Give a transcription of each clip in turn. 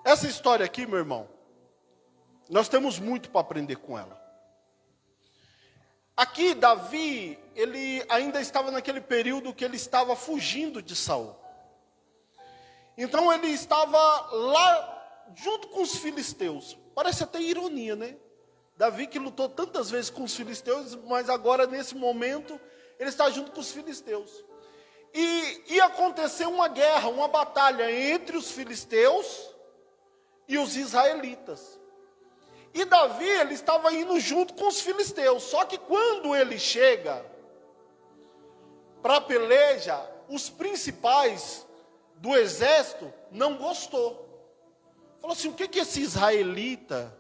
Essa história aqui, meu irmão, nós temos muito para aprender com ela. Aqui, Davi, ele ainda estava naquele período que ele estava fugindo de Saul. Então ele estava lá junto com os filisteus. Parece até ironia, né? Davi que lutou tantas vezes com os filisteus, mas agora nesse momento ele está junto com os filisteus. E ia acontecer uma guerra, uma batalha entre os filisteus e os israelitas. E Davi, ele estava indo junto com os filisteus. Só que quando ele chega para a peleja, os principais do exército não gostou. Falou assim, o que esse israelita,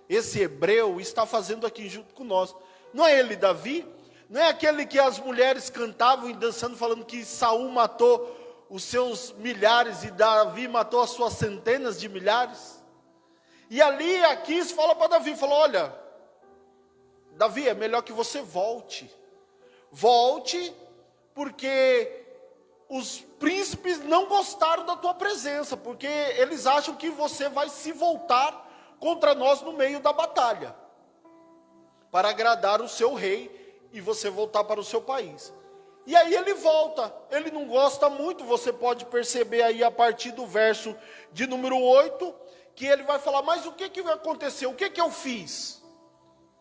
esse hebreu está fazendo aqui junto com nós? Não é ele, Davi? Não é aquele que as mulheres cantavam e dançando, falando que Saul matou os seus milhares e Davi matou as suas centenas de milhares? E ali Aquis fala para Davi, falou, olha, Davi, é melhor que você volte. Volte, porque os príncipes não gostaram da tua presença, porque eles acham que você vai se voltar contra nós no meio da batalha, para agradar o seu rei e você voltar para o seu país. E aí ele volta, ele não gosta muito, você pode perceber aí a partir do verso de número 8, que ele vai falar, mas o que aconteceu? O que eu fiz?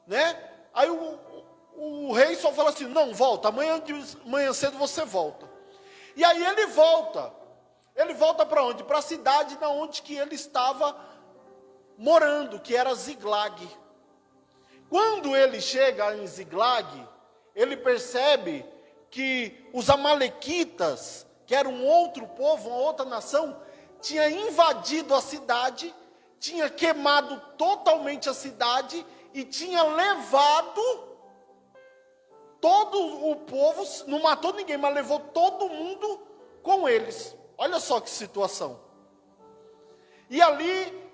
Né? Aí o rei só fala assim, não, volta, amanhã cedo você volta. E aí ele volta para onde? Para a cidade na onde que ele estava morando, que era Ziglag. Quando ele chega em Ziglag, ele percebe que os amalequitas, que era um outro povo, uma outra nação, tinha invadido a cidade, tinha queimado totalmente a cidade e tinha levado todo o povo, não matou ninguém, mas levou todo mundo com eles. Olha só que situação. E ali,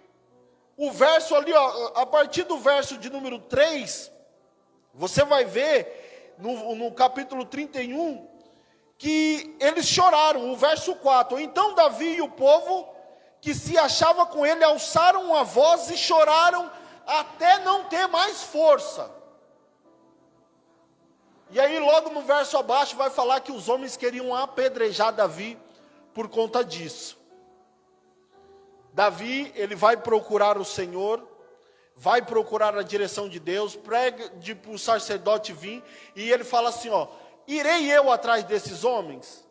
o verso ali, ó, a partir do verso de número 3, você vai ver no capítulo 31, que eles choraram, o verso 4. Então Davi e o povo que se achava com ele alçaram a voz e choraram até não ter mais força. E aí logo no verso abaixo vai falar que os homens queriam apedrejar Davi por conta disso. Davi, ele vai procurar o Senhor, vai procurar a direção de Deus, prega para o sacerdote vir, e ele fala assim, ó, irei eu atrás desses homens?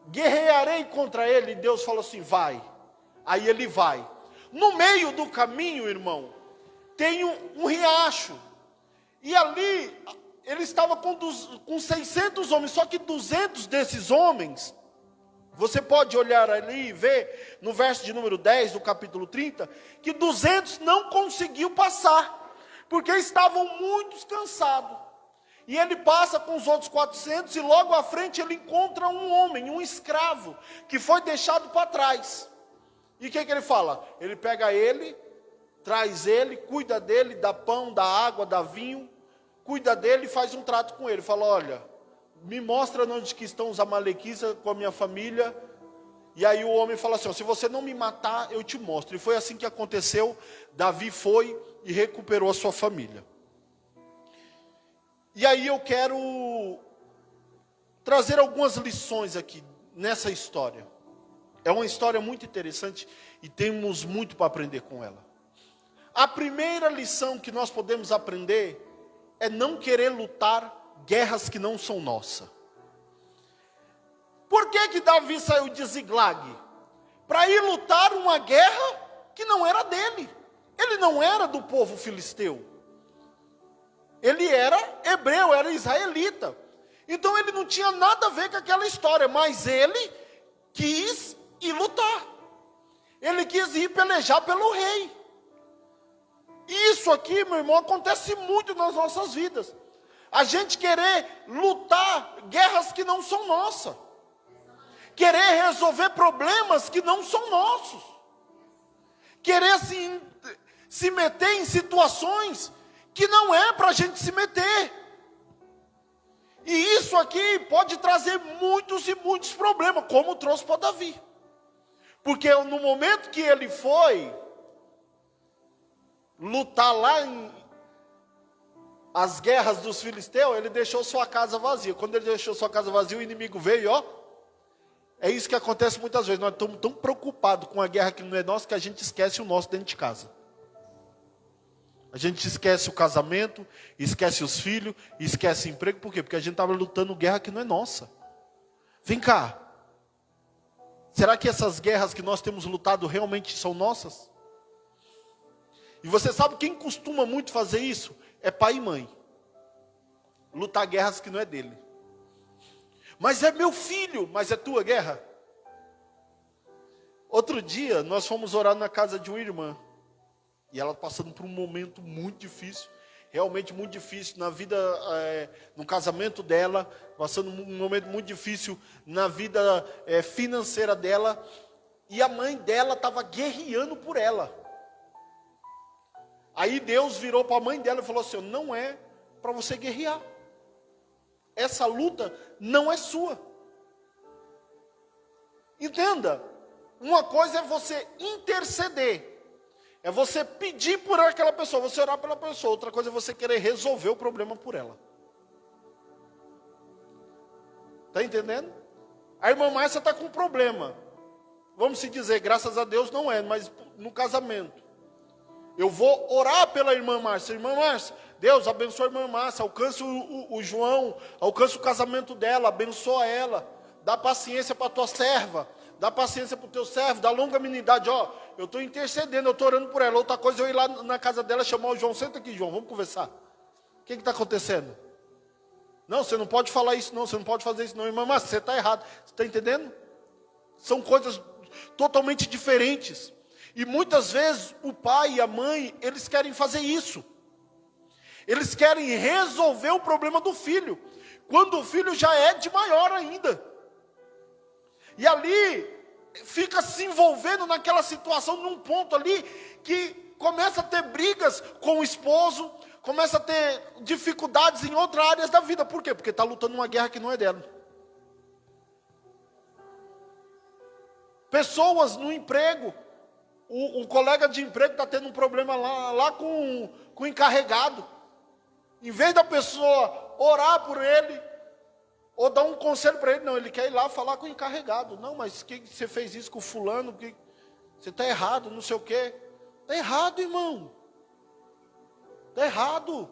Guerrearei contra ele? E Deus falou assim, vai. Aí ele vai. No meio do caminho, irmão, tem um riacho. E ali, ele estava com 600 homens, só que 200 desses homens, você pode olhar ali e ver, no verso de número 10 do capítulo 30, que 200 não conseguiu passar, porque estavam muito cansados. E ele passa com os outros 400 e logo à frente ele encontra um homem, um escravo, que foi deixado para trás. E o que ele fala? Ele pega ele, traz ele, cuida dele, dá pão, dá água, dá vinho, cuida dele e faz um trato com ele. Fala, olha, me mostra onde que estão os amalequitas com a minha família. E aí o homem fala assim, ó, se você não me matar, eu te mostro. E foi assim que aconteceu. Davi foi e recuperou a sua família. E aí eu quero trazer algumas lições aqui nessa história. É uma história muito interessante e temos muito para aprender com ela. A primeira lição que nós podemos aprender é não querer lutar guerras que não são nossas. Por que Davi saiu de Ziglag? Para ir lutar uma guerra que não era dele. Ele não era do povo filisteu. Ele era hebreu, era israelita. Então ele não tinha nada a ver com aquela história, mas ele quis ir lutar. Ele quis ir pelejar pelo rei. Isso aqui, meu irmão, acontece muito nas nossas vidas. A gente querer lutar guerras que não são nossas. Querer resolver problemas que não são nossos. Querer se meter em situações que não é para a gente se meter. E isso aqui pode trazer muitos e muitos problemas, como trouxe para Davi. Porque no momento que ele foi lutar lá em as guerras dos filisteus, ele deixou sua casa vazia. Quando ele deixou sua casa vazia, o inimigo veio, ó. É isso que acontece muitas vezes. Nós estamos tão preocupados com a guerra que não é nossa, que a gente esquece o nosso dentro de casa. A gente esquece o casamento, esquece os filhos, esquece o emprego. Por quê? Porque a gente estava lutando guerra que não é nossa. Vem cá. Será que essas guerras que nós temos lutado realmente são nossas? E você sabe quem costuma muito fazer isso? É pai e mãe. Lutar guerras que não é dele. Mas é meu filho, mas é tua guerra. Outro dia, nós fomos orar na casa de uma irmã. E ela passando por um momento muito difícil. Realmente muito difícil na vida, no casamento dela. Passando um momento muito difícil na vida financeira dela. E a mãe dela estava guerreando por ela. Aí Deus virou para a mãe dela e falou assim: não é para você guerrear. Essa luta não é sua. Entenda, uma coisa é você interceder, é você pedir por aquela pessoa, você orar pela pessoa. Outra coisa é você querer resolver o problema por ela. Está entendendo? A irmã Márcia está com um problema. Vamos se dizer, graças a Deus não é, mas no casamento. Eu vou orar pela irmã Márcia. Irmã Márcia, Deus abençoa a irmã Márcia, alcança o João, alcança o casamento dela, abençoa ela, dá paciência para a tua serva, dá paciência para o teu servo, dá longanimidade. Ó, eu estou intercedendo, eu estou orando por ela. Outra coisa é eu ir lá na casa dela, chamar o João: senta aqui, João, vamos conversar. O que está acontecendo? Não, você não pode falar isso não, você não pode fazer isso não. Irmã Márcia, você está errado. Você está entendendo? São coisas totalmente diferentes. E muitas vezes o pai e a mãe, eles querem fazer isso. Eles querem resolver o problema do filho, quando o filho já é de maior ainda. E ali, fica se envolvendo naquela situação, num ponto ali, que começa a ter brigas com o esposo, começa a ter dificuldades em outras áreas da vida. Por quê? Porque está lutando uma guerra que não é dela. Pessoas no emprego, o colega de emprego está tendo um problema lá com o encarregado. Em vez da pessoa orar por ele, ou dar um conselho para ele, não, ele quer ir lá falar com o encarregado. Não, mas que você fez isso com o fulano? Que você está errado, não sei o quê. Está errado, irmão. Está errado.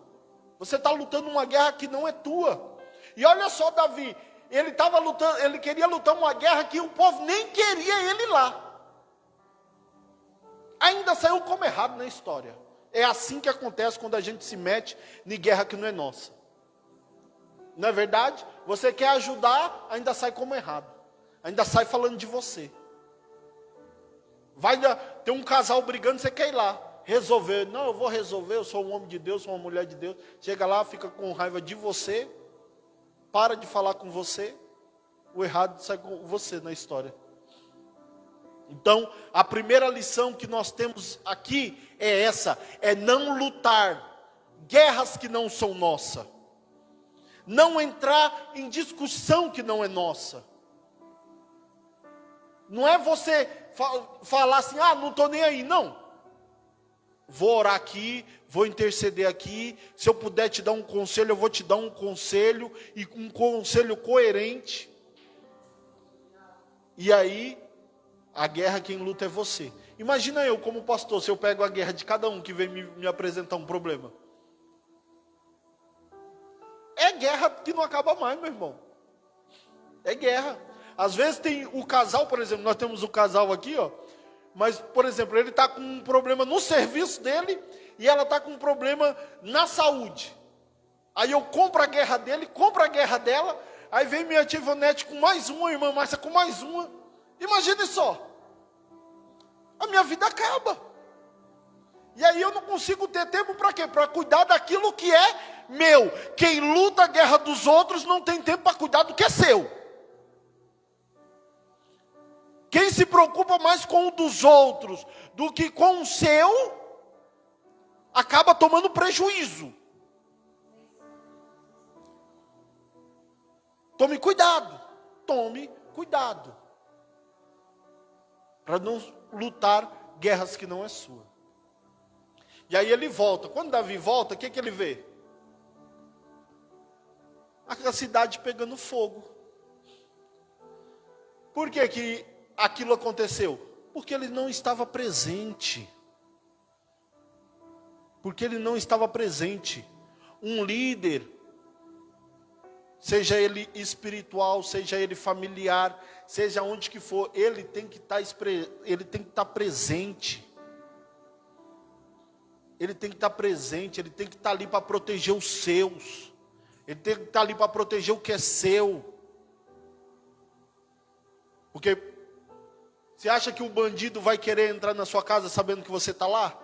Você está lutando uma guerra que não é tua. E olha só Davi, ele estava lutando, ele queria lutar uma guerra que o povo nem queria ele lá. Ainda saiu como errado na história. É assim que acontece quando a gente se mete em guerra que não é nossa. Não é verdade? Você quer ajudar, ainda sai como errado. Ainda sai falando de você. Vai ter um casal brigando, você quer ir lá resolver. Não, eu vou resolver, eu sou um homem de Deus, sou uma mulher de Deus. Chega lá, fica com raiva de você, para de falar com você, o errado sai com você na história. Então, a primeira lição que nós temos aqui é essa: é não lutar guerras que não são nossas. Não entrar em discussão que não é nossa. Não é você falar assim: ah, não estou nem aí. Não. Vou orar aqui, vou interceder aqui. Se eu puder te dar um conselho, eu vou te dar um conselho, e um conselho coerente. E aí, a guerra quem luta é você. Imagina eu como pastor, se eu pego a guerra de cada um que vem me apresentar um problema. É guerra que não acaba mais, meu irmão. É guerra. Às vezes tem o casal, por exemplo, nós temos o casal aqui, ó. Mas, por exemplo, ele está com um problema no serviço dele e ela está com um problema na saúde. Aí eu compro a guerra dele, compro a guerra dela, aí vem minha tia Ivonete com mais uma, irmã Márcia com mais uma. Imagine só. A minha vida acaba. E aí eu não consigo ter tempo para quê? Para cuidar daquilo que é meu. Quem luta a guerra dos outros não tem tempo para cuidar do que é seu. Quem se preocupa mais com o dos outros do que com o seu, acaba tomando prejuízo. Tome cuidado. Tome cuidado. para não lutar guerras que não é sua. E aí ele volta. Quando Davi volta, o que ele vê? A cidade pegando fogo. Por que aquilo aconteceu? Porque ele não estava presente. Porque ele não estava presente. Um líder, seja ele espiritual, seja ele familiar, seja onde que for, ele tem que estar presente. Ele tem que estar presente, ele tem que estar ali para proteger os seus. Ele tem que estar ali para proteger o que é seu. Porque você acha que o bandido vai querer entrar na sua casa sabendo que você está lá?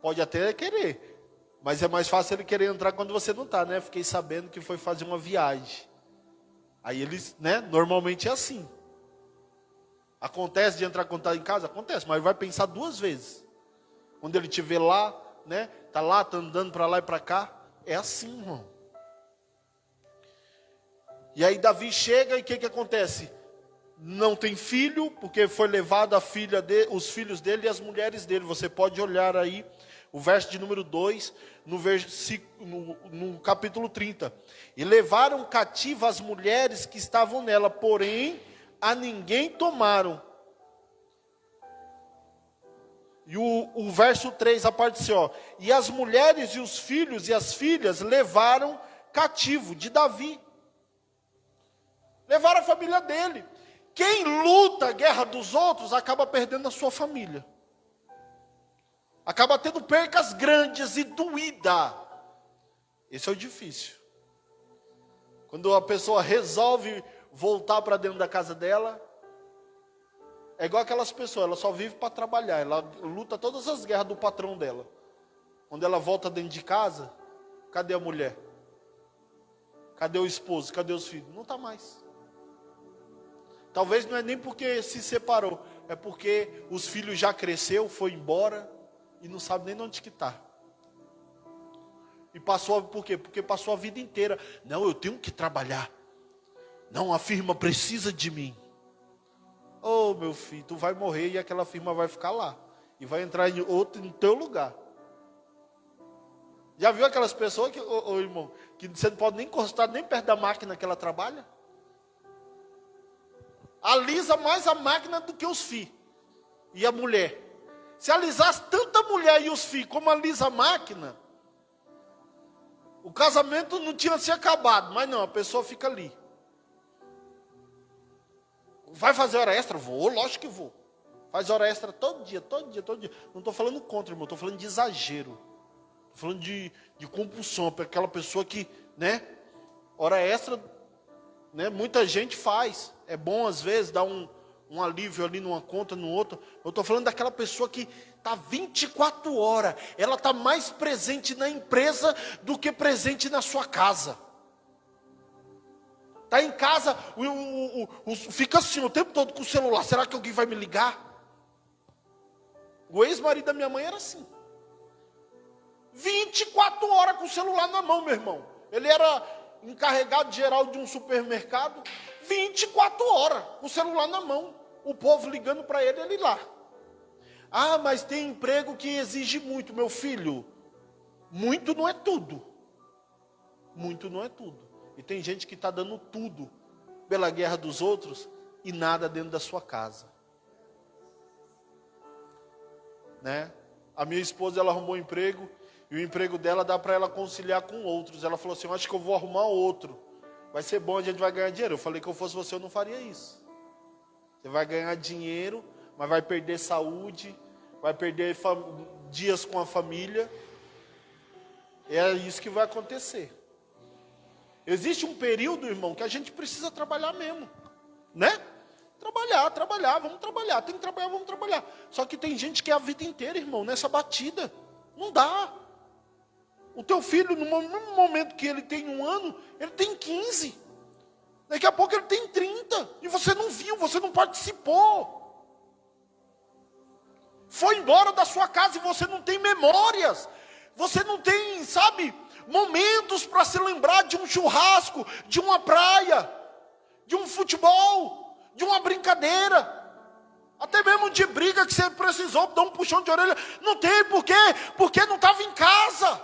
Pode até querer, mas é mais fácil ele querer entrar quando você não está, né? Fiquei sabendo que foi fazer uma viagem. Aí eles, né? Normalmente é assim. Acontece de entrar quando está em casa? Acontece, mas vai pensar duas vezes. Quando ele te vê lá, né? Tá lá, tá andando para lá e para cá. É assim, irmão. E aí Davi chega e o que acontece? Não tem filho, porque foi levado os filhos dele e as mulheres dele. Você pode olhar aí o verso de número 2, no capítulo 30. E levaram cativa as mulheres que estavam nela, porém a ninguém tomaram. E o verso 3, a parte assim, ó. E as mulheres e os filhos e as filhas levaram cativo de Davi. Levaram a família dele. Quem luta a guerra dos outros acaba perdendo a sua família. Acaba tendo percas grandes e doída. Esse é o difícil. Quando a pessoa resolve voltar para dentro da casa dela, é igual aquelas pessoas, ela só vive para trabalhar, ela luta todas as guerras do patrão dela. Quando ela volta dentro de casa, cadê a mulher? Cadê o esposo? Cadê os filhos? Não está mais. Talvez não é nem porque se separou, é porque os filhos já cresceu, foi embora e não sabe nem onde que está. E passou, por quê? Porque passou a vida inteira. Não, eu tenho que trabalhar. Não, a firma precisa de mim. Oh, meu filho, tu vai morrer e aquela firma vai ficar lá. E vai entrar em outro no teu lugar. Já viu aquelas pessoas, irmão, que você não pode nem encostar nem perto da máquina que ela trabalha? Alisa mais a máquina do que os filhos. E a mulher. Se alisasse tanto a mulher e os filhos como alisa a máquina, o casamento não tinha se acabado. Mas não, a pessoa fica ali. Vai fazer hora extra? Vou, lógico que vou. Faz hora extra todo dia, todo dia, todo dia. Não estou falando contra, irmão, estou falando de exagero. Estou falando de compulsão, para aquela pessoa que, né, hora extra, né, muita gente faz. É bom às vezes dar um alívio ali numa conta, no outro. Eu estou falando daquela pessoa que está 24 horas. Ela está mais presente na empresa do que presente na sua casa. Está em casa, fica assim o tempo todo com o celular. Será que alguém vai me ligar? O ex-marido da minha mãe era assim. 24 horas com o celular na mão, meu irmão. Ele era encarregado geral de um supermercado. 24 horas com o celular na mão. O povo ligando para ele, ele lá. Ah, mas tem emprego que exige muito, meu filho. Muito não é tudo. Muito não é tudo. E tem gente que está dando tudo pela guerra dos outros e nada dentro da sua casa. Né? A minha esposa, ela arrumou um emprego e o emprego dela dá para ela conciliar com outros. Ela falou assim, eu acho que eu vou arrumar outro. Vai ser bom, a gente vai ganhar dinheiro. Eu falei que eu fosse você, eu não faria isso. Você vai ganhar dinheiro, mas vai perder saúde, vai perder dias com a família. É isso que vai acontecer. Existe um período, irmão, que a gente precisa trabalhar mesmo, né? Trabalhar, vamos trabalhar. Tem que trabalhar, vamos trabalhar. Só que tem gente que é a vida inteira, irmão, nessa batida. Não dá. O teu filho, no mesmo momento que ele tem 1 ano, ele tem 15. Daqui a pouco ele tem 30. E você não viu, você não participou. Foi embora da sua casa e você não tem memórias. Você não tem, sabe, momentos para se lembrar de um churrasco, de uma praia, de um futebol, de uma brincadeira. Até mesmo de briga que você precisou dar um puxão de orelha. Não tem, por quê? Porque não estava em casa.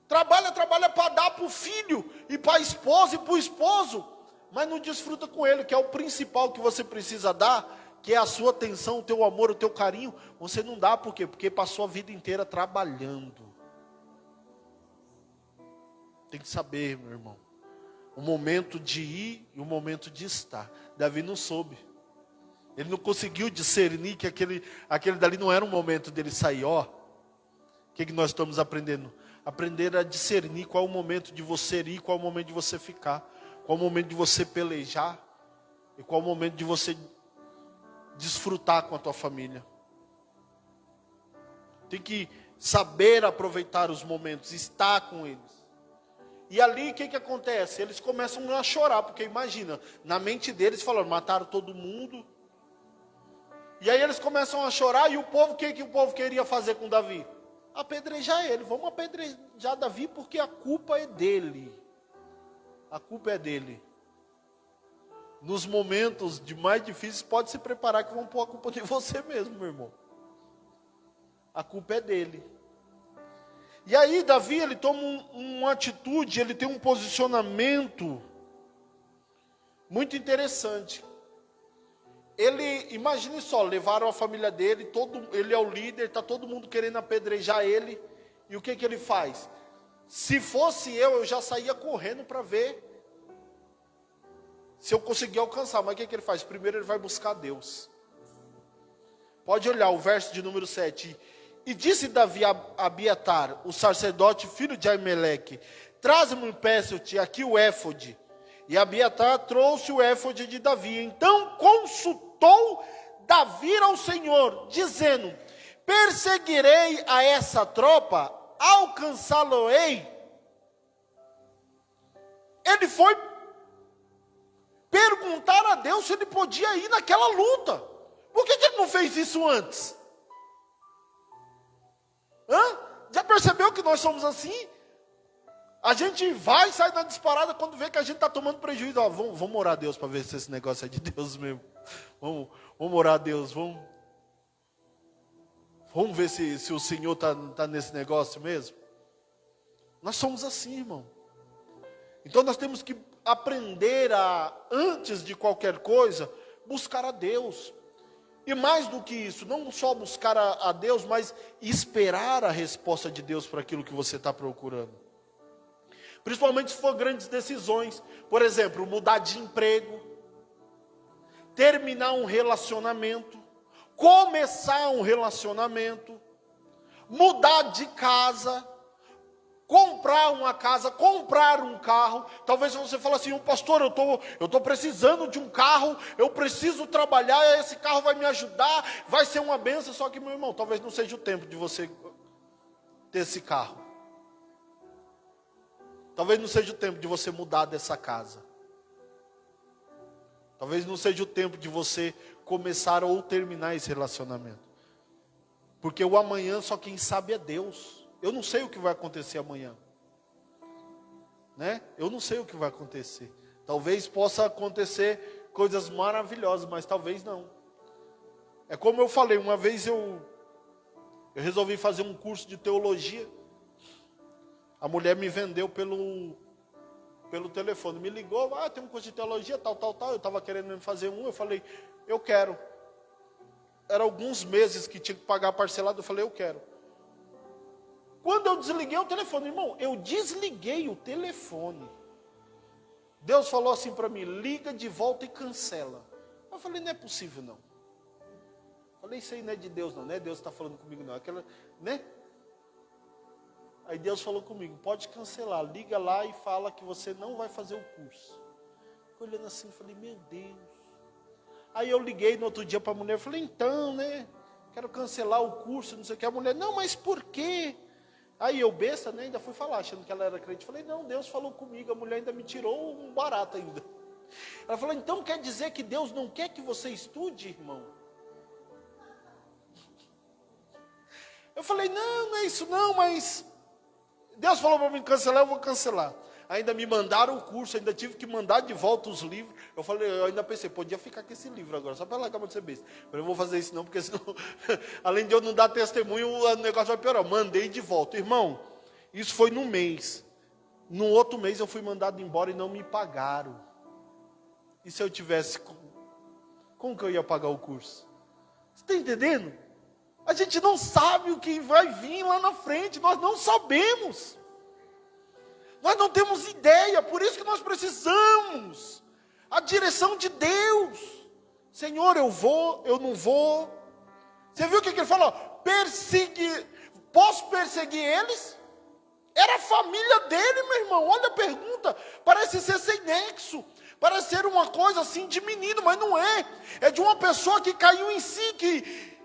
Trabalha para dar para o filho, e para a esposa, e para o esposo. Mas não desfruta com ele, que é o principal que você precisa dar, que é a sua atenção, o teu amor, o teu carinho. Você não dá, por quê? Porque passou a vida inteira trabalhando. Tem que saber, meu irmão, o momento de ir e o momento de estar. Davi não soube. Ele não conseguiu discernir que aquele dali não era um momento dele sair. O que nós estamos aprendendo? Aprender a discernir qual é o momento de você ir, qual é o momento de você ficar, qual é o momento de você pelejar e qual é o momento de você desfrutar com a tua família. Tem que saber aproveitar os momentos, estar com eles. E ali o que acontece? Eles começam a chorar, porque imagina, na mente deles falaram, mataram todo mundo. E aí eles começam a chorar, e o povo, o que o povo queria fazer com Davi? Apedrejar ele. Vamos apedrejar Davi porque a culpa é dele. A culpa é dele. Nos momentos de mais difíceis, pode se preparar que vão pôr a culpa de você mesmo, meu irmão. A culpa é dele. E aí Davi, ele toma uma atitude, ele tem um posicionamento muito interessante. Ele, imagine só, levaram a família dele, ele é o líder, está todo mundo querendo apedrejar ele. E o que ele faz? Se fosse eu já saía correndo para ver se eu conseguia alcançar. Mas o que ele faz? Primeiro ele vai buscar Deus. Pode olhar o verso de número 7. E disse Davi a Abiatar, o sacerdote, filho de Aimeleque, traze-me, peço-te aqui o éfode. E Abiatar trouxe o éfode de Davi. Então consultou Davi ao Senhor, dizendo, perseguirei a essa tropa, alcançá-lo-ei. Ele foi perguntar a Deus se ele podia ir naquela luta. Por que ele não fez isso antes? Já percebeu que nós somos assim? A gente vai e sai na disparada quando vê que a gente está tomando prejuízo. Vamos orar a Deus para ver se esse negócio é de Deus mesmo. Vamos orar a Deus. Vamos ver se o Senhor está nesse negócio mesmo. Nós somos assim, irmão. Então nós temos que aprender antes de qualquer coisa, buscar a Deus. E mais do que isso, não só buscar a Deus, mas esperar a resposta de Deus para aquilo que você está procurando. Principalmente se for grandes decisões. Por exemplo, mudar de emprego, terminar um relacionamento, começar um relacionamento, mudar de casa, comprar uma casa, comprar um carro. Talvez você fale assim, pastor, eu tô precisando de um carro, eu preciso trabalhar, esse carro vai me ajudar, vai ser uma bênção. Só que, meu irmão, talvez não seja o tempo de você ter esse carro. Talvez não seja o tempo de você mudar dessa casa. Talvez não seja o tempo de você começar ou terminar esse relacionamento. Porque o amanhã só quem sabe é Deus. Eu não sei o que vai acontecer amanhã. Né? Eu não sei o que vai acontecer. Talvez possa acontecer coisas maravilhosas, mas talvez não. É como eu falei, uma vez eu resolvi fazer um curso de teologia. A mulher me vendeu pelo telefone, me ligou, tem um curso de teologia, tal. Eu estava querendo fazer eu falei, eu quero. Era alguns meses que tinha que pagar parcelado, eu falei, eu quero. Quando eu desliguei o telefone, irmão, eu desliguei o telefone. Deus falou assim para mim, liga de volta e cancela. Eu falei, não é possível não. Eu falei, isso aí não é de Deus não é Deus que está falando comigo não. Né? Aí Deus falou comigo, pode cancelar, liga lá e fala que você não vai fazer o curso. Fiquei olhando assim, falei, meu Deus. Aí eu liguei no outro dia para a mulher, falei, então, né, quero cancelar o curso, não sei o que. A mulher, não, mas por quê? Aí eu, besta, né, ainda fui falar, achando que ela era crente. Falei, não, Deus falou comigo, a mulher ainda me tirou um barato ainda. Ela falou, então quer dizer que Deus não quer que você estude, irmão? Eu falei, não é isso não, mas Deus falou para mim cancelar, eu vou cancelar. ainda me mandaram o curso, ainda tive que mandar de volta os livros. Eu ainda pensei, podia ficar com esse livro agora, só para largar de ser besta. Mas eu vou fazer isso não, porque senão, além de eu não dar testemunho, o negócio vai piorar. Mandei de volta. Irmão, isso foi num mês. No outro mês eu fui mandado embora e não me pagaram. E se eu tivesse, como que eu ia pagar o curso? Você está entendendo? A gente não sabe o que vai vir lá na frente, nós não sabemos. Nós não temos ideia, por isso que nós precisamos a direção de Deus. Senhor, eu vou, eu não vou. Você viu o que ele falou? Posso perseguir eles? Era a família dele, meu irmão. Olha a pergunta, parece ser sem nexo. Parece ser uma coisa assim de menino, mas não é. É de uma pessoa que caiu em si, que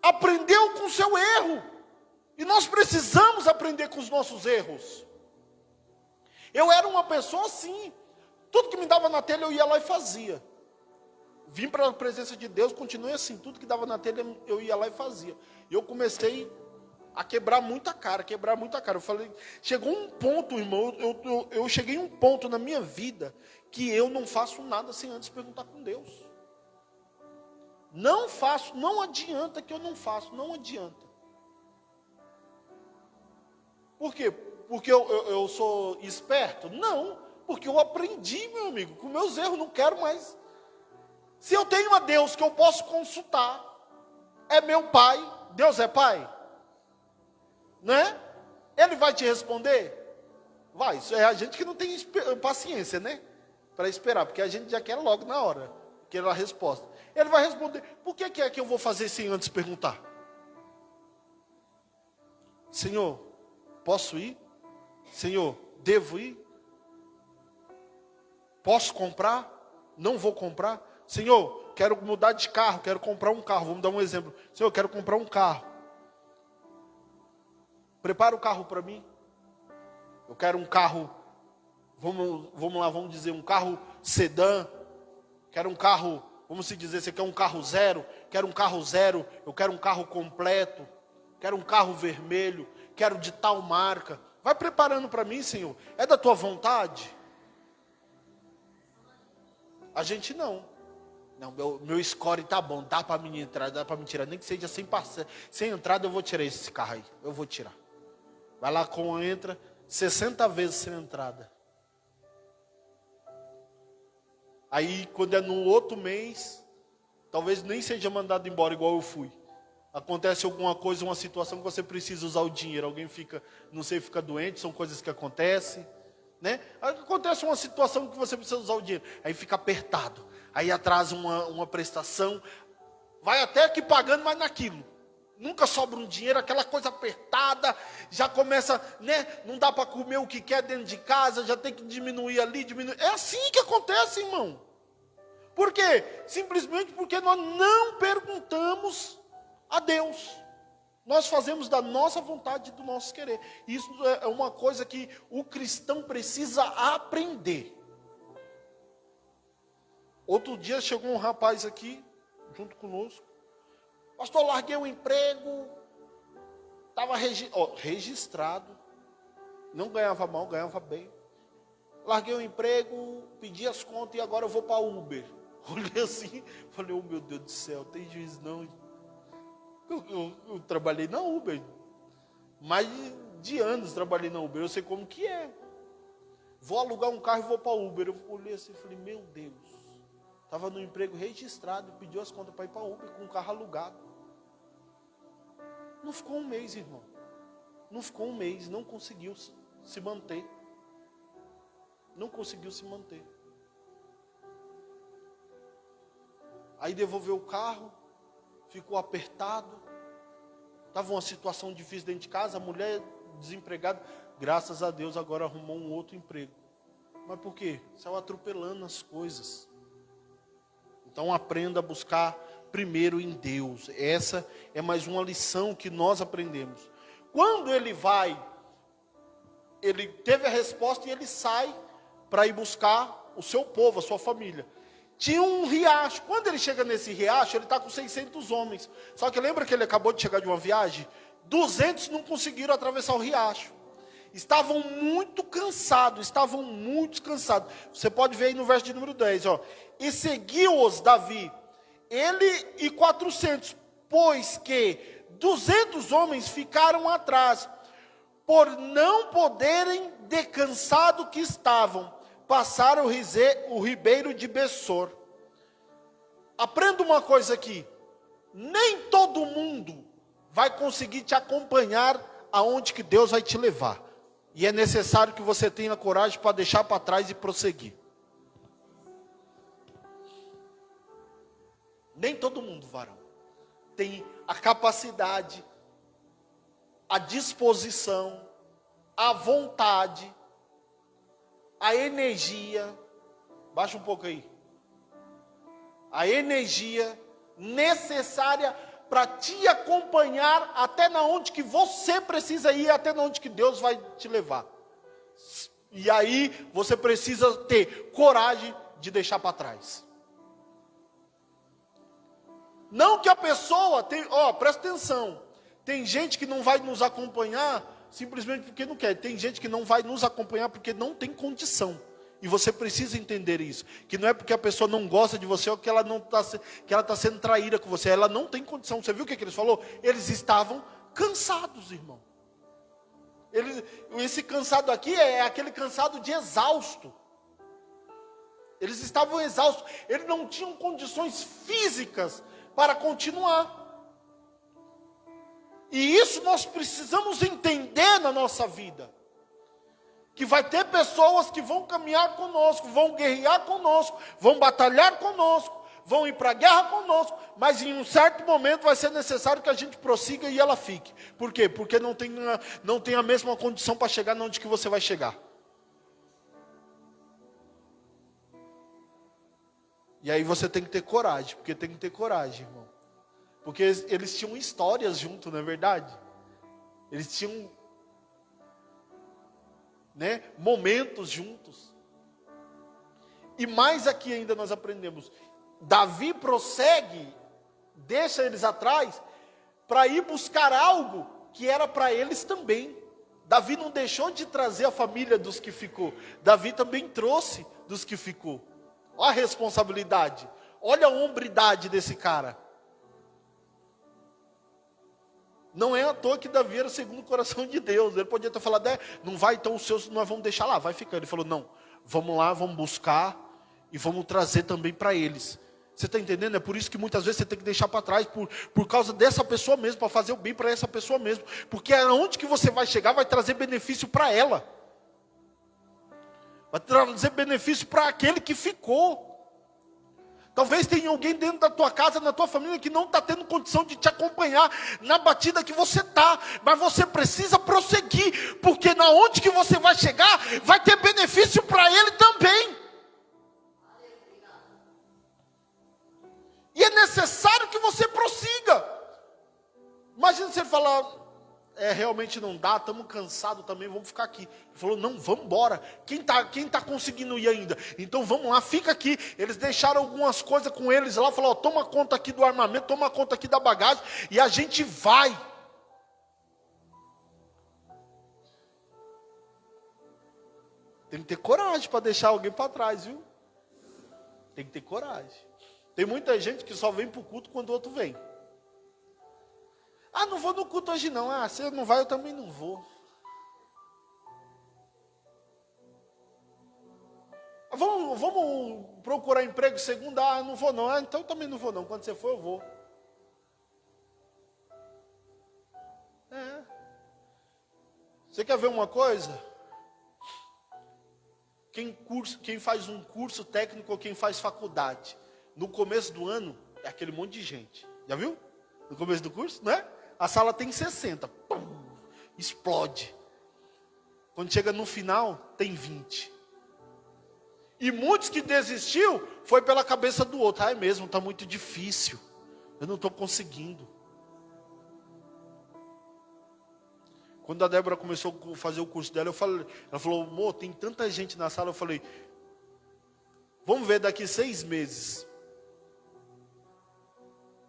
aprendeu com o seu erro. E nós precisamos aprender com os nossos erros. Eu era uma pessoa assim. Tudo que me dava na telha eu ia lá e fazia. Vim para a presença de Deus, continuei assim. Tudo que dava na telha eu ia lá e fazia. E eu comecei a quebrar muita cara. Eu falei, chegou um ponto, irmão, eu cheguei a um ponto na minha vida que eu não faço nada sem antes perguntar com Deus. Não faço, não adianta que eu não faço, não adianta. Por quê? Porque eu sou esperto? Não, porque eu aprendi, meu amigo, com meus erros, não quero mais. Se eu tenho a Deus que eu posso consultar, é meu pai, Deus é pai, né? Ele vai te responder? Vai, isso é a gente que não tem paciência, né? Para esperar, porque a gente já quer logo na hora, quer a resposta. Ele vai responder, por que é que eu vou fazer sem antes perguntar? Senhor, posso ir? Senhor, devo ir? Posso comprar? Não vou comprar? Senhor, quero mudar de carro, quero comprar um carro. Vamos dar um exemplo. Senhor, quero comprar um carro. Prepara o carro para mim. Eu quero um carro, vamos lá, vamos dizer, um carro sedã. Quero um carro, vamos se dizer, você quer um carro zero? Quero um carro zero, eu quero um carro completo. Quero um carro vermelho, quero de tal marca. Vai preparando para mim, Senhor. É da tua vontade? A gente não. Não, meu score tá bom, dá para me entrar, dá para me tirar. Nem que seja sem entrada, eu vou tirar esse carro aí. Eu vou tirar. Vai lá, entra 60 vezes sem entrada. Aí, quando é no outro mês, talvez nem seja mandado embora igual eu fui. Acontece alguma coisa, uma situação que você precisa usar o dinheiro. Alguém fica, não sei, fica doente, são coisas que acontecem, né? Acontece uma situação que você precisa usar o dinheiro. Aí fica apertado. Aí atrasa uma prestação. Vai até que pagando, mas naquilo. Nunca sobra um dinheiro, aquela coisa apertada. Já começa, né? Não dá para comer o que quer dentro de casa. Já tem que diminuir ali, diminuir. É assim que acontece, irmão. Por quê? Simplesmente porque nós não perguntamos a Deus. Nós fazemos da nossa vontade e do nosso querer. Isso é uma coisa que o cristão precisa aprender. Outro dia chegou um rapaz aqui, junto conosco. Pastor, larguei o emprego. Estava registrado. Não ganhava mal, ganhava bem. Larguei o emprego, pedi as contas e agora eu vou para Uber. Olhei assim, falei, oh meu Deus do céu, tem juízo não. Eu trabalhei na Uber, mais de anos trabalhei na Uber, eu sei como que é. Vou alugar um carro e vou para Uber. Eu olhei assim e falei, meu Deus. Estava no emprego registrado, pediu as contas para ir para Uber com um carro alugado. Não ficou um mês, irmão. Não ficou um mês, não conseguiu se manter. Não conseguiu se manter. Aí devolveu o carro, ficou apertado. Estava uma situação difícil dentro de casa, a mulher desempregada. Graças a Deus agora arrumou um outro emprego. Mas por quê? Saiu atropelando as coisas. Então aprenda a buscar primeiro em Deus. Essa é mais uma lição que nós aprendemos. Quando ele teve a resposta e ele sai para ir buscar o seu povo, a sua família. Tinha um riacho. Quando ele chega nesse riacho, ele está com 600 homens. Só que lembra que ele acabou de chegar de uma viagem? 200 não conseguiram atravessar o riacho. estavam muito cansados, Você pode ver aí no verso de número 10, ó. E seguiu-os Davi, ele e 400, pois que 200 homens ficaram atrás, por não poderem, de cansado que estavam, passar o ribeiro de Bessor. Aprenda uma coisa aqui, nem todo mundo vai conseguir te acompanhar aonde que Deus vai te levar. E é necessário que você tenha coragem para deixar para trás e prosseguir. Nem todo mundo, varão, tem a capacidade, a disposição, a vontade, a energia. Baixa um pouco aí. A energia necessária para te acompanhar até na onde que você precisa ir, até na onde que Deus vai te levar. E aí você precisa ter coragem de deixar para trás. Não que a pessoa tem, presta atenção. Tem gente que não vai nos acompanhar simplesmente porque não quer. Tem gente que não vai nos acompanhar porque não tem condição. E você precisa entender isso, que não é porque a pessoa não gosta de você ou que ela está sendo traída com você, ela não tem condição. Você viu o que eles falou? Eles estavam cansados, irmão. Esse cansado aqui é aquele cansado de exausto. Eles estavam exaustos, eles não tinham condições físicas para continuar. E isso nós precisamos entender na nossa vida. Que vai ter pessoas que vão caminhar conosco, vão guerrear conosco, vão batalhar conosco, vão ir para a guerra conosco, mas em um certo momento vai ser necessário que a gente prossiga e ela fique. Por quê? Porque não tem a mesma condição para chegar onde que você vai chegar. E aí você tem que ter coragem, porque tem que ter coragem, irmão. Porque eles tinham histórias junto, não é verdade? Eles tinham momentos juntos. E mais aqui ainda nós aprendemos, Davi prossegue, deixa eles atrás, para ir buscar algo que era para eles também. Davi não deixou de trazer a família dos que ficou, Davi também trouxe dos que ficou. Olha a responsabilidade, olha a hombridade desse cara. Não é à toa que Davi era segundo o coração de Deus. Ele podia ter falado, não vai, então os seus nós vamos deixar lá, vai ficar. Ele falou, não, vamos lá, vamos buscar e vamos trazer também para eles. Você está entendendo? É por isso que muitas vezes você tem que deixar para trás, por causa dessa pessoa mesmo, para fazer o bem para essa pessoa mesmo. Porque aonde que você vai chegar vai trazer benefício para ela. Vai trazer benefício para aquele que ficou. Talvez tenha alguém dentro da tua casa, na tua família, que não está tendo condição de te acompanhar na batida que você está. Mas você precisa prosseguir, porque na onde que você vai chegar, vai ter benefício para ele também. E é necessário que você prossiga. Imagina você falar, realmente não dá, estamos cansados também, vamos ficar aqui. Ele falou, não, vamos embora. Quem tá conseguindo ir ainda? Então vamos lá, fica aqui. Eles deixaram algumas coisas com eles lá, falaram, toma conta aqui do armamento, toma conta aqui da bagagem, e a gente vai. Tem que ter coragem para deixar alguém para trás, viu? Tem que ter coragem. Tem muita gente que só vem para o culto quando o outro vem. Ah, não vou no culto hoje não. Ah, se não vai, eu também não vou. Vamos procurar emprego segunda? Ah, não vou não. Ah, então eu também não vou não. Quando você for, eu vou. Você quer ver uma coisa? Quem faz um curso técnico ou quem faz faculdade, no começo do ano, é aquele monte de gente. Já viu? No começo do curso, não é? A sala tem 60. Pum, explode. Quando chega no final, tem 20. E muitos que desistiu, foi pela cabeça do outro. Ah, é mesmo, está muito difícil. Eu não estou conseguindo. Quando a Débora começou a fazer o curso dela, ela falou, amor, tem tanta gente na sala. Eu falei, vamos ver daqui 6 meses.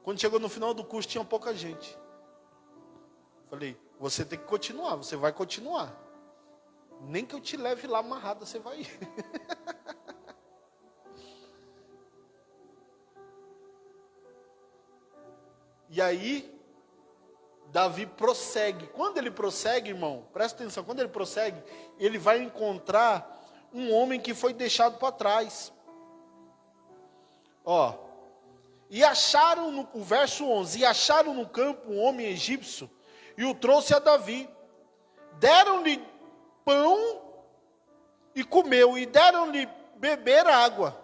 Quando chegou no final do curso, tinha pouca gente. Falei, você tem que continuar, você vai continuar. Nem que eu te leve lá amarrada, você vai ir. E aí, Davi prossegue. Quando ele prossegue, irmão, presta atenção, quando ele prossegue, ele vai encontrar um homem que foi deixado para trás. Ó, e acharam, o verso 11, e acharam no campo um homem egípcio, e o trouxe a Davi. Deram-lhe pão e comeu, e deram-lhe beber água.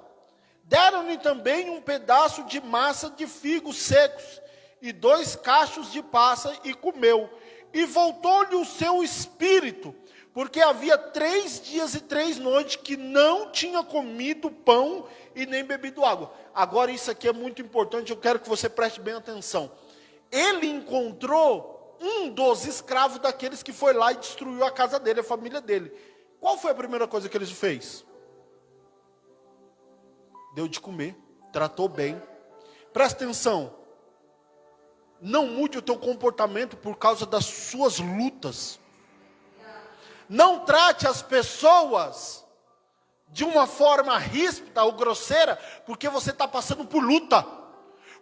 Deram-lhe também um pedaço de massa de figos secos, e 2 cachos de passa, e comeu. E voltou-lhe o seu espírito, porque havia 3 dias e 3 noites que não tinha comido pão e nem bebido água. Agora isso aqui é muito importante, eu quero que você preste bem atenção. Ele encontrou um dos escravos daqueles que foi lá e destruiu a casa dele, a família dele. Qual foi a primeira coisa que ele fez? Deu de comer, tratou bem. Presta atenção. Não mude o teu comportamento por causa das suas lutas. Não trate as pessoas de uma forma ríspida ou grosseira, porque você está passando por luta.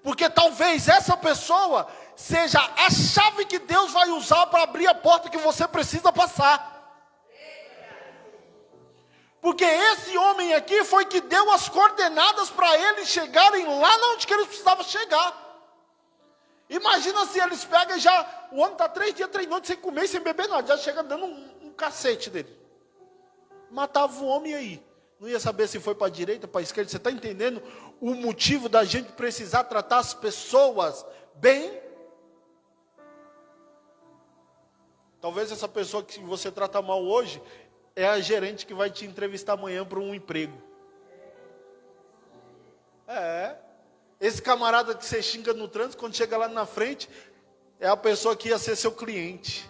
Porque talvez essa pessoa seja a chave que Deus vai usar para abrir a porta que você precisa passar. Porque esse homem aqui foi que deu as coordenadas para eles chegarem lá onde que eles precisavam chegar. Imagina se eles pegam e já, o homem está 3 dias, 3 noites sem comer e sem beber nada, já chega dando um cacete dele. Matava o homem aí. Não ia saber se foi para a direita, para a esquerda. Você está entendendo o motivo da gente precisar tratar as pessoas bem? Talvez essa pessoa que você trata mal hoje é a gerente que vai te entrevistar amanhã para um emprego. Esse camarada que você xinga no trânsito, quando chega lá na frente, é a pessoa que ia ser seu cliente.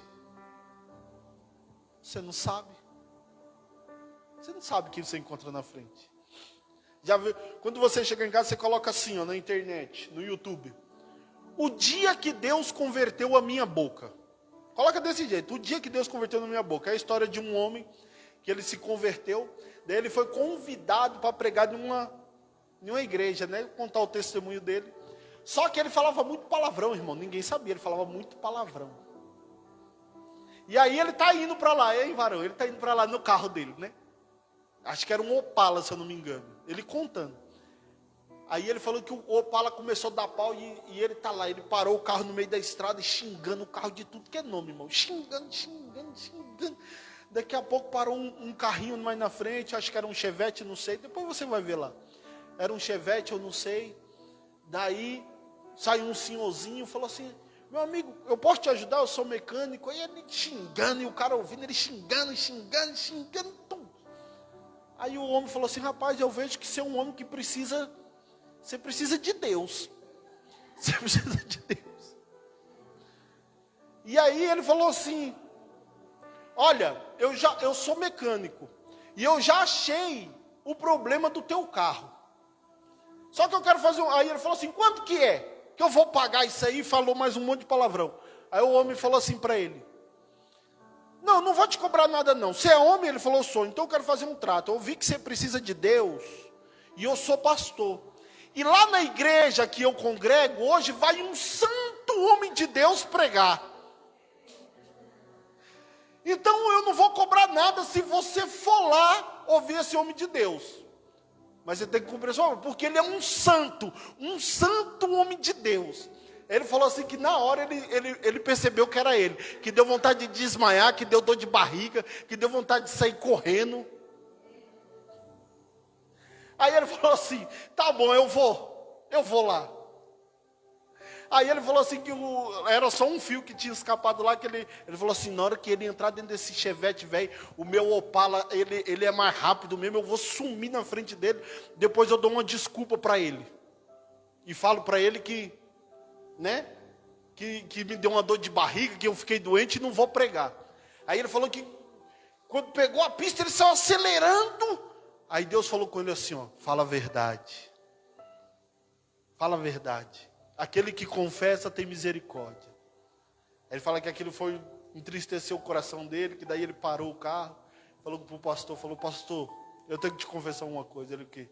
Você não sabe. Você não sabe quem você encontra na frente. Já viu? Quando você chega em casa, você coloca assim, ó, na internet, no YouTube. O dia que Deus converteu a minha boca. Coloca desse jeito. O dia que Deus converteu a minha boca. É a história de um homem que ele se converteu. Daí ele foi convidado para pregar em uma igreja, né? Contar o testemunho dele. Só que ele falava muito palavrão, irmão. Ninguém sabia, ele falava muito palavrão. E aí ele está indo para lá, hein, varão? Ele está indo para lá no carro dele, né? Acho que era um Opala, se eu não me engano. Ele contando. Aí ele falou que o Opala começou a dar pau e ele está lá. Ele parou o carro no meio da estrada e xingando o carro de tudo que é nome, irmão. Xingando. Daqui a pouco parou um carrinho mais na frente, acho que era um Chevette, não sei. Depois você vai ver lá. Era um Chevette, eu não sei. Daí saiu um senhorzinho, falou assim: meu amigo, eu posso te ajudar? Eu sou mecânico. Aí ele xingando, e o cara ouvindo ele xingando. Tum. Aí o homem falou assim: rapaz, eu vejo que você é um homem que você precisa de Deus. Você precisa de Deus. E aí ele falou assim: olha, eu sou mecânico. E eu já achei o problema do teu carro. Só que eu quero fazer Aí ele falou assim: quanto que é? Que eu vou pagar isso aí? Falou mais um monte de palavrão. Aí o homem falou assim para ele: não vou te cobrar nada não. Você é homem? Ele falou: sou. Então eu quero fazer um trato. Eu vi que você precisa de Deus. E eu sou pastor. E lá na igreja que eu congrego, hoje vai um santo homem de Deus pregar. Então eu não vou cobrar nada se você for lá ouvir esse homem de Deus. Mas você tem que cumprir sua obra, porque ele é um santo homem de Deus. Ele falou assim que na hora ele percebeu que era ele, que deu vontade de desmaiar, que deu dor de barriga, que deu vontade de sair correndo. Aí ele falou assim: tá bom, eu vou lá. Aí ele falou assim que era só um fio que tinha escapado lá, que ele falou assim: na hora que ele entrar dentro desse Chevette, velho, o meu Opala, ele é mais rápido mesmo, eu vou sumir na frente dele, depois eu dou uma desculpa para ele. E falo para ele que, né, que me deu uma dor de barriga, que eu fiquei doente e não vou pregar. Aí ele falou que, quando pegou a pista, ele saiu acelerando. Aí Deus falou com ele assim, ó: fala a verdade. Fala a verdade. Aquele que confessa tem misericórdia. Ele fala que aquilo entristeceu o coração dele, que daí ele parou o carro, falou pro pastor, pastor, eu tenho que te confessar uma coisa. Ele o quê?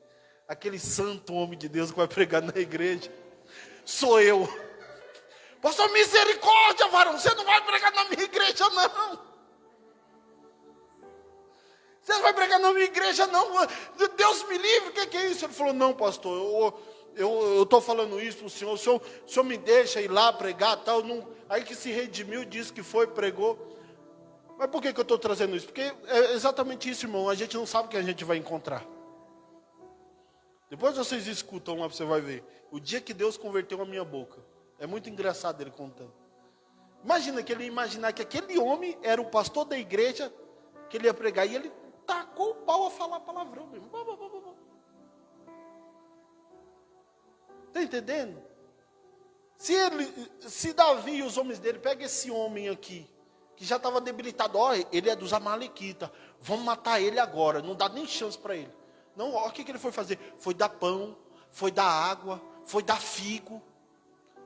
Aquele santo homem de Deus que vai pregar na igreja, sou eu. Pastor, misericórdia, varão, você não vai pregar na minha igreja, não. Você não vai pregar na minha igreja, não. Deus me livre, o que é isso? Ele falou, não, pastor, eu estou falando isso para o senhor me deixa ir lá pregar, tal. Não. Aí que se redimiu, disse que foi, pregou. Mas por que eu estou trazendo isso? Porque é exatamente isso, irmão, a gente não sabe o que a gente vai encontrar. Depois vocês escutam lá, você vai ver. O dia que Deus converteu a minha boca. É muito engraçado ele contando. Imagina que ele ia imaginar que aquele homem era o pastor da igreja que ele ia pregar. E ele tacou o pau a falar palavrão mesmo. Está entendendo? Se Davi e os homens dele pegam esse homem aqui, que já estava debilitado, ele é dos amalequitas, vamos matar ele agora, não dá nem chance para ele. Não, olha o que ele foi fazer. Foi dar pão, foi dar água, foi dar figo.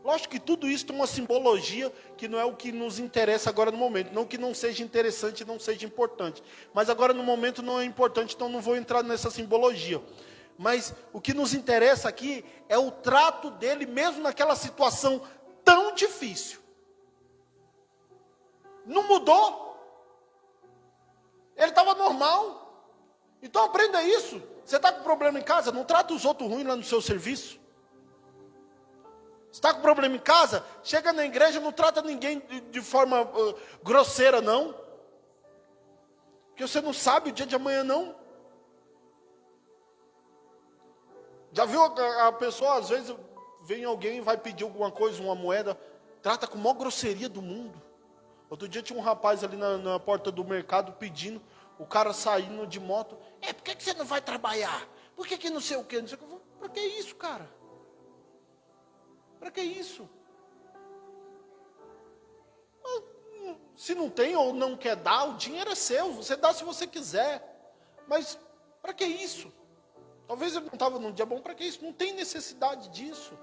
Lógico que tudo isso tem uma simbologia que não é o que nos interessa agora no momento. Não que não seja interessante, não seja importante. Mas agora no momento não é importante, então não vou entrar nessa simbologia. Mas o que nos interessa aqui é o trato dele mesmo naquela situação tão difícil. Não mudou. Ele estava normal. Então aprenda isso. Você está com problema em casa, não trata os outros ruins lá no seu serviço. Está com problema em casa? Chega na igreja, não trata ninguém de forma grosseira, não. Porque você não sabe o dia de amanhã, não. Já viu a pessoa, às vezes, vem alguém e vai pedir alguma coisa, uma moeda, trata com a maior grosseria do mundo. Outro dia tinha um rapaz ali na porta do mercado pedindo, o cara saindo de moto. Por que você não vai trabalhar? Por que não sei o quê? Não sei o quê. Para que isso, cara? Para que isso? Se não tem ou não quer dar, o dinheiro é seu. Você dá se você quiser. Mas para que isso? Talvez ele não estava num dia bom. Para que isso? Não tem necessidade disso.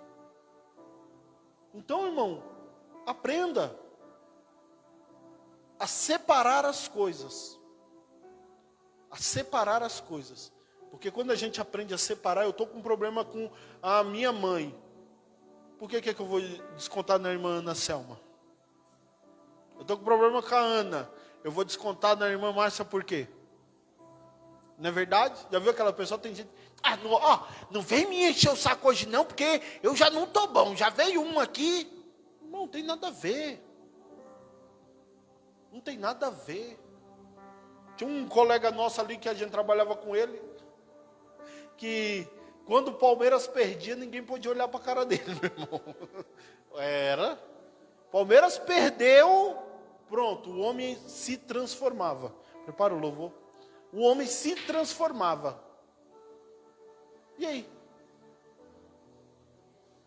Então, irmão, aprenda a separar as coisas. A separar as coisas. Porque quando a gente aprende a separar, eu estou com um problema com a minha mãe. Por que eu vou descontar na irmã Ana Selma? Eu estou com problema com a Ana. Eu vou descontar na irmã Márcia por quê? Não é verdade? Já viu aquela pessoa? Tem gente... não vem me encher o saco hoje não, porque eu já não estou bom. Já veio um aqui. Não tem nada a ver. Não tem nada a ver. Tinha um colega nosso ali que a gente trabalhava com ele. Que... quando o Palmeiras perdia, ninguém podia olhar para a cara dele, meu irmão. Palmeiras perdeu, pronto, o homem se transformava. Prepara o louvor. O homem se transformava. E aí?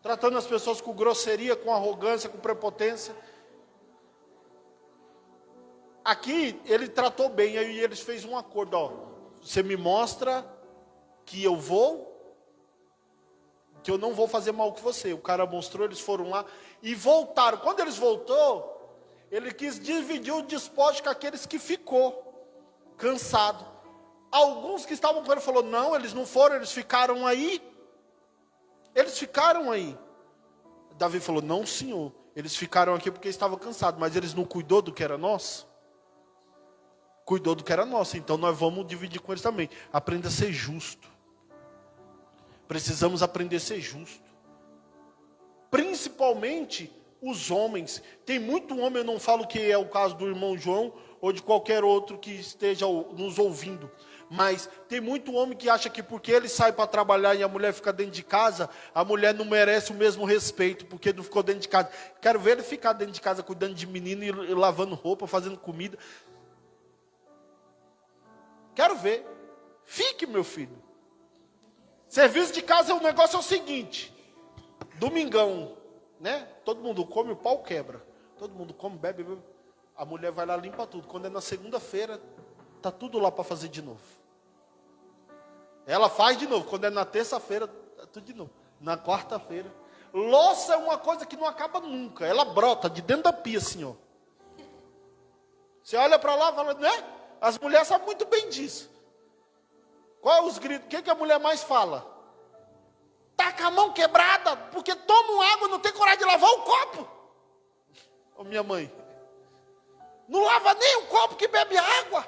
Tratando as pessoas com grosseria, com arrogância, com prepotência. Aqui, ele tratou bem, aí eles fez um acordo. Você me mostra que eu não vou fazer mal com você. O cara mostrou, eles foram lá e voltaram. Quando eles voltou, ele quis dividir o despojo com aqueles que ficou cansado. Alguns que estavam com ele falou: não, eles não foram, eles ficaram aí. Eles ficaram aí. Davi falou: não, senhor, eles ficaram aqui porque estavam cansados, mas eles não cuidou do que era nosso? Cuidou do que era nosso, então nós vamos dividir com eles também. Aprenda a ser justo. Precisamos aprender a ser justo. Principalmente os homens. Tem muito homem, eu não falo que é o caso do irmão João ou de qualquer outro que esteja nos ouvindo. Mas tem muito homem que acha que porque ele sai para trabalhar e a mulher fica dentro de casa, a mulher não merece o mesmo respeito porque não ficou dentro de casa. Quero ver ele ficar dentro de casa cuidando de menino e lavando roupa, fazendo comida. Quero ver. Fique, meu filho. Serviço de casa, o negócio é o seguinte. Domingão, né? Todo mundo come, o pau quebra. Todo mundo come, bebe. A mulher vai lá, limpa tudo. Quando é na segunda-feira, tá tudo lá para fazer de novo. Ela faz de novo. Quando é na terça-feira, tá tudo de novo. Na quarta-feira. Louça é uma coisa que não acaba nunca. Ela brota de dentro da pia, assim, ó. Você olha para lá e fala, né? As mulheres sabem muito bem disso. Qual é os gritos? O que a mulher mais fala? Tá com a mão quebrada, porque toma água e não tem coragem de lavar o copo. Ô, minha mãe. Não lava nem o copo que bebe água.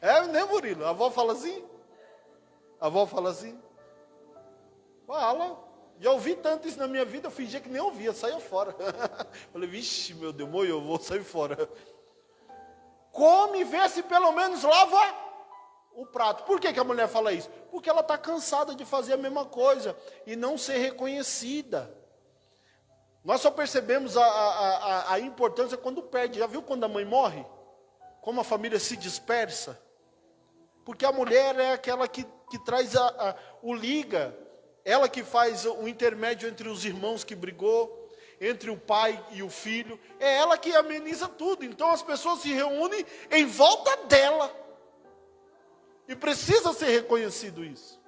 É, né, Murilo? A avó fala assim? A avó fala assim? Fala. Já ouvi tanto isso na minha vida, eu fingia que nem ouvia, saia fora. Falei, vixe, meu Deus, eu vou sair fora. Come e vê se pelo menos lava o prato. Por que a mulher fala isso? Porque ela está cansada de fazer a mesma coisa e não ser reconhecida. Nós só percebemos a importância quando perde. Já viu quando a mãe morre? Como a família se dispersa? Porque a mulher é aquela que traz o liga. Ela que faz o intermédio entre os irmãos que brigou, entre o pai e o filho. É ela que ameniza tudo. Então as pessoas se reúnem em volta dela. E precisa ser reconhecido isso.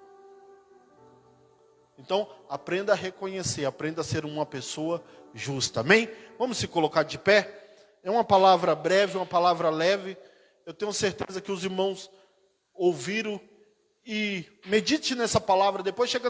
Então, aprenda a reconhecer, aprenda a ser uma pessoa justa. Amém? Vamos se colocar de pé. É uma palavra breve, uma palavra leve. Eu tenho certeza que os irmãos ouviram e medite nessa palavra. Depois chega na